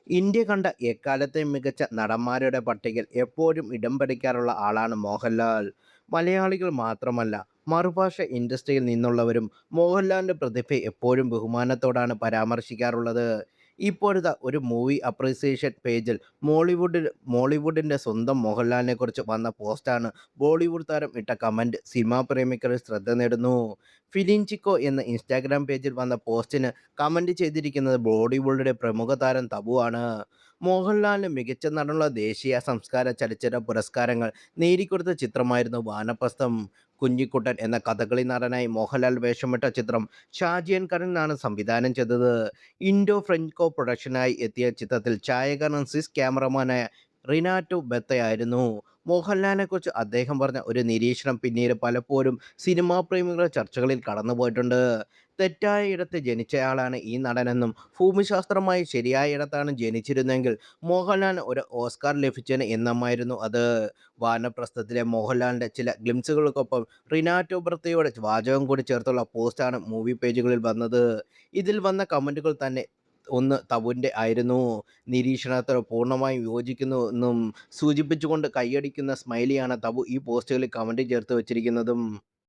India കണ്ട എക്കാലത്തെയും മികച്ച നടന്മാരുടെ പട്ടികയിൽ എപ്പോഴും ഇടം പിടിക്കാറുള്ള ആളാണ് മോഹൻലാൽ. മലയാളികൾ മാത്രമല്ല, മറുഭാഷ ഇൻഡസ്ട്രിയിൽ നിന്നുള്ളവരും മോഹൻലാലിന്റെ പ്രതിഭയെ എപ്പോഴും ബഹുമാനത്തോടാണ് പരാമർശിക്കാറുള്ളത്. ഇപ്പോഴത്തെ ഒരു മൂവി അപ്രീസിയേഷൻ പേജിൽ മോളിവുഡിന്റെ സ്വന്തം മോഹൻലാലിനെക്കുറിച്ച് വന്ന പോസ്റ്റാണ് ബോളിവുഡ് താരം ഇട്ട കമന്റ് സിനിമാ പ്രേമികളുടെ ശ്രദ്ധ നേടുന്നു. ഫിലിം ചിക്കോ എന്ന ഇൻസ്റ്റാഗ്രാം പേജിൽ വന്ന പോസ്റ്റിന് കമന്റ് ചെയ്തിരിക്കുന്നത് ബോളിവുഡിലെ പ്രമുഖ താരം തബു ആണ്. മോഹൻലാലിന് മികച്ച നടനുള്ള ദേശീയ സംസ്കാര ചലച്ചിത്ര പുരസ്കാരങ്ങൾ നേടിക്കൊടുത്ത ചിത്രമായിരുന്നു വാനപ്രസ്ഥം. കുഞ്ഞിക്കുട്ടൻ എന്ന കഥകളി നടനായി മോഹൻലാൽ വേഷമിട്ട ചിത്രം ഷാജിയൻ കരനാണ് സംവിധാനം ചെയ്തത്. ഇൻഡോ ഫ്രഞ്ച് കോ പ്രൊഡക്ഷനായി എത്തിയ ചിത്രത്തിൽ ഛായാഗ്രഹണം സ്വിസ് ക്യാമറമാനായ റിനാറ്റോ ബെത്തയായിരുന്നു. മോഹൻലാലിനെക്കുറിച്ച് അദ്ദേഹം പറഞ്ഞ ഒരു നിരീക്ഷണം പിന്നീട് പലപ്പോഴും സിനിമാ പ്രേമികളുടെ ചർച്ചകളിൽ കടന്നുപോയിട്ടുണ്ട്. തെറ്റായ ഇടത്ത് ജനിച്ചയാളാണ് ഈ നടനെന്നും ഭൂമിശാസ്ത്രമായി ശരിയായ ഇടത്താണ് ജനിച്ചിരുന്നെങ്കിൽ മോഹൻലാലിന് ഒരു ഓസ്കാർ ലഭിച്ചേനെ എന്നുമായിരുന്നു അത്. വാനപ്രസ്ഥത്തിലെ മോഹൻലാലിൻ്റെ ചില ഗ്ലിംസുകൾക്കൊപ്പം റിനാറ്റോ ബ്രത്തയുടെ വാചകം കൂടി ചേർത്തുള്ള പോസ്റ്റാണ് മൂവി പേജുകളിൽ വന്നത്. ഇതിൽ വന്ന കമൻറ്റുകൾ തന്നെ ഒന്ന് തബുവിൻ്റെ ആയിരുന്നു. നിരീക്ഷണത്തോട് പൂർണ്ണമായും യോജിക്കുന്നുവെന്നും സൂചിപ്പിച്ചുകൊണ്ട് കൈയടിക്കുന്ന സ്മൈലിയാണ് തബു ഈ പോസ്റ്റുകളിൽ കമൻറ്റ് ചേർത്ത് വച്ചിരിക്കുന്നതും.